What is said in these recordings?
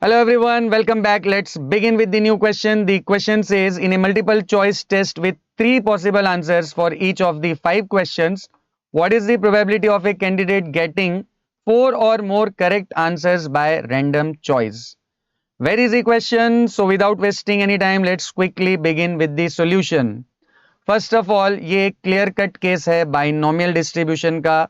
Hello everyone, welcome back. Let's begin with the new question. The question says in a multiple choice test with three possible answers for each of the five questions, what is the probability of a candidate getting four or more correct answers by random choice? Very easy question. So without wasting any time, let's quickly begin with the solution. First of all, ये एक clear cut case है binomial distribution का.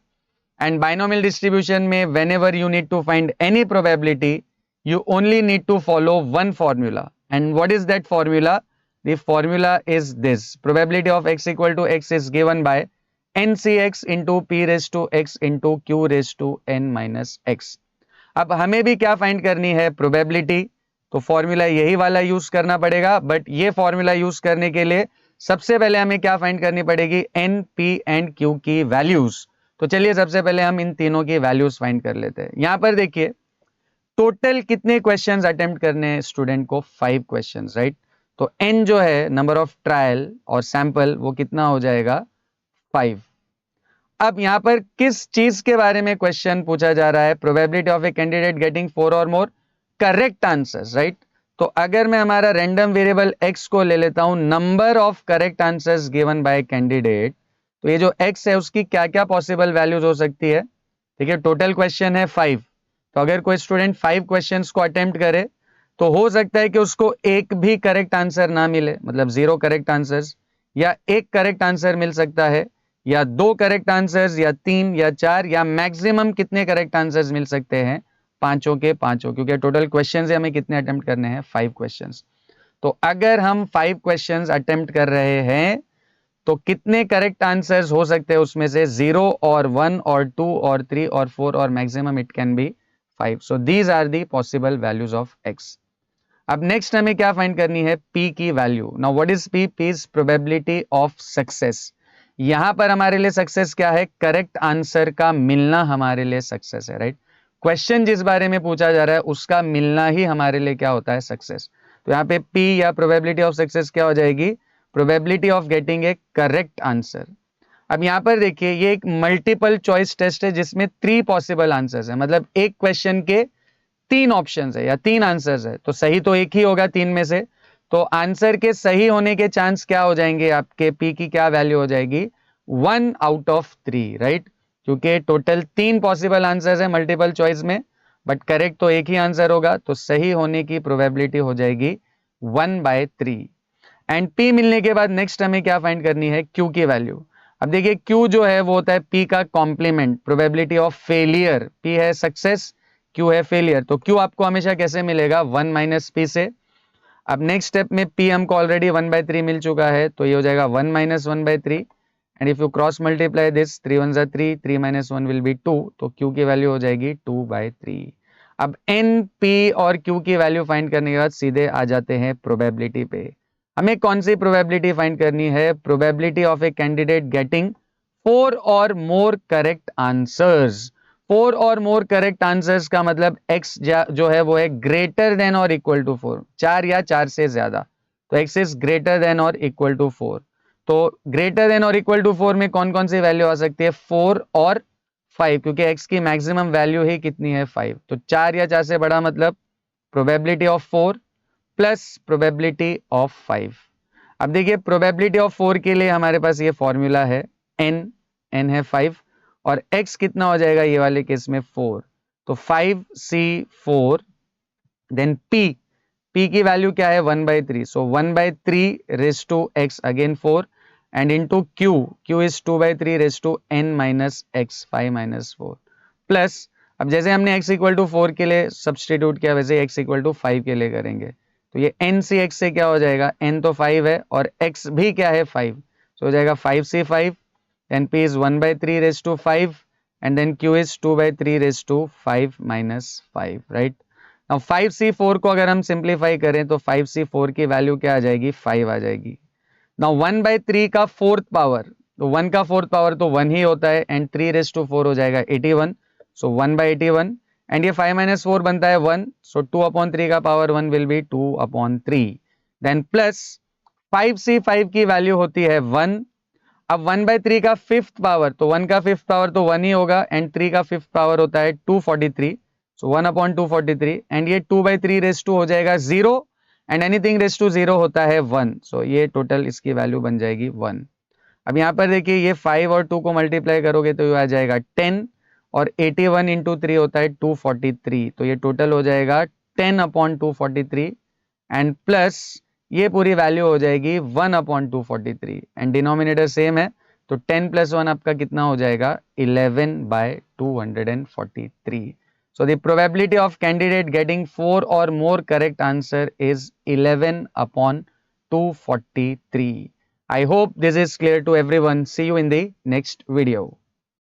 And binomial distribution में whenever you need to find any probability, you only need to follow one formula. And what is that formula? The formula is this: probability of x equal to x is given by ncx into p raised to x into q raised to n minus x. अब हमें भी क्या find करनी है? Probability. तो formula यही वाला use करना पड़ेगा, बट ये फॉर्मूला यूज करने के लिए सबसे पहले हमें क्या फाइंड करनी पड़ेगी? एन, पी एंड क्यू की वैल्यूज. तो चलिए सबसे पहले हम इन तीनों की वैल्यूज फाइंड कर लेते हैं. यहां पर देखिए टोटल कितने क्वेश्चंस अटेम्प्ट करने हैं स्टूडेंट को? 5 क्वेश्चंस, राइट? तो एन जो है नंबर ऑफ ट्रायल और सैंपल, वो कितना हो जाएगा? 5. अब यहां पर किस चीज के बारे में क्वेश्चन पूछा जा रहा है? Probability of a candidate getting 4 और मोर करेक्ट आंसर्स, राइट? तो अगर मैं हमारा रैंडम वेरिएबल x को ले लेता हूं, number of correct answers given by candidate, तो ये जो x है उसकी क्या क्या पॉसिबल वैल्यूज हो सकती है? ठीक है, टोटल क्वेश्चन है 5. तो अगर कोई स्टूडेंट 5 क्वेश्चंस को अटेम्प्ट करे तो हो सकता है कि उसको एक भी करेक्ट आंसर ना मिले, मतलब 0 करेक्ट आंसर्स, या एक करेक्ट आंसर मिल सकता है, या 2 करेक्ट आंसर्स, या 3 या 4, या मैक्सिमम कितने करेक्ट आंसर्स मिल सकते हैं? पांचों के पांचों, क्योंकि टोटल क्वेश्चंस हमें कितने अटेम्प्ट करने हैं? 5 क्वेश्चंस. तो अगर हम 5 क्वेश्चंस अटेम्प्ट कर रहे हैं तो कितने करेक्ट आंसर्स हो सकते हैं उसमें से? 0 और 1 और 2 और 3 और 4 और maximum it can be 5. So these are the possible values of x. अब नेक्स्ट हमें क्या फाइंड करनी है? p की value. Now what is p? p is probability of success. यहां पर हमारे लिए सक्सेस क्या है? करेक्ट आंसर का मिलना हमारे लिए सक्सेस है, राइट? क्वेश्चन जिस बारे में पूछा जा रहा है उसका मिलना ही हमारे लिए क्या होता है? सक्सेस. तो यहाँ पे p या प्रोबेबिलिटी ऑफ सक्सेस क्या हो जाएगी? Probability of getting A correct answer. अब यहां पर देखिए ये एक मल्टीपल चॉइस टेस्ट है जिसमें 3 पॉसिबल आंसर्स है, मतलब एक क्वेश्चन के 3 ऑप्शंस है या 3 आंसर्स है, तो सही तो एक ही होगा 3 में से. तो आंसर के सही होने के चांस क्या हो जाएंगे? आपके पी की क्या वैल्यू हो जाएगी? 1 आउट ऑफ 3, राइट? क्योंकि टोटल 3 पॉसिबल आंसर्स है मल्टीपल चॉइस में, बट करेक्ट तो एक ही आंसर होगा, तो सही होने की प्रोबेबिलिटी हो जाएगी 1/3. एंड पी मिलने के बाद नेक्स्ट हमें क्या फाइंड करनी है? क्यू की वैल्यू. अब देखिए क्यू जो है वो होता है पी का complement. Probability of failure, p है सक्सेस, क्यू है फेलियर. तो क्यू आपको हमेशा कैसे मिलेगा? 1 माइनस पी से. अब नेक्स्ट स्टेप में पी हमको ऑलरेडी 1/3 मिल चुका है, तो ये हो जाएगा 1 minus 1/3. And if you cross multiply this, 3 1 जा 3, 3 माइनस 1 विल बी 2, तो क्यू की वैल्यू हो जाएगी 2/3. अब एन, पी और क्यू की वैल्यू फाइंड करने के बाद सीधे आ जाते हैं प्रोबेबिलिटी पे. हमें कौन सी प्रोबेबिलिटी फाइंड करनी है? Probability of a candidate getting 4 और मोर करेक्ट आंसर्स. 4 और मोर करेक्ट आंसर्स का मतलब x जो है वो है ग्रेटर देन और इक्वल टू 4, 4 या 4 से ज्यादा. तो x इज ग्रेटर देन और इक्वल टू 4. तो ग्रेटर देन और इक्वल टू 4 में कौन कौन सी वैल्यू आ सकती है? 4 और 5, क्योंकि x की मैक्सिमम वैल्यू ही कितनी है? 5. तो 4 या 4 से बड़ा मतलब probability of 4 plus probability of 5. अब देखिए प्रोबेबिलिटी ऑफ 4 के लिए हमारे पास ये फॉर्मूला है n है 5, और x कितना हो जाएगा ये वाले केस में? 4. तो 5c4, देन p की वैल्यू क्या है? 1/3. So 1/3 raise to x, again 4, and into q is 2/3 raise to n minus x, 5 minus 4, plus. अब जैसे हमने x इक्वल टू 4 के लिए सब्सटीट्यूट किया, वैसे x इक्वल टू 5 के लिए करेंगे. तो ये n c x से क्या हो जाएगा? n तो 5 है और x भी क्या है? 5. तो हो जाएगा 5c5, then p is 1/3 raised to 5, and then q is 2/3 raised to 5 minus 5, right? Now 5c4 को अगर हम सिंप्लीफाई करें तो 5c4 की वैल्यू क्या आ जाएगी? 5 आ जाएगी. Now 1/3 का फोर्थ पावर, तो 1 का फोर्थ पावर तो 1 ही होता है, एंड 3 raised to 4 हो जाएगा 81. सो 1/81, एंड ये 5 minus 4 बनता है 1, सो 2/3 का power 1 will be 2/3. Then plus 5c5 की वैल्यू होती है 1. अब 1/3 का फिफ्थ पावर, तो 1 का फिफ्थ पावर तो 1 ही होगा, एंड 3 का फिफ्थ पावर होता है 243. सो 1/243 एंड ये 2/3 रेस टू हो जाएगा 0 एंड एनीथिंग रेस टू 0 होता है 1. सो ये टोटल इसकी वैल्यू बन जाएगी 1. अब यहाँ पर देखिए ये 5 और 2 को मल्टीप्लाई करोगे तो ये आ जाएगा 10 और 81 इंटू 3 होता है 243. तो ये टोटल हो जाएगा 10/243 एंड प्लस ये पूरी वैल्यू हो जाएगी 1/243 एंड डिनोमिनेटर सेम है तो 10 + 1 आपका कितना हो जाएगा 11/243. So the probability of candidate getting 4 or more correct answer is 11/243. I hope this is clear to everyone. See you in the next video.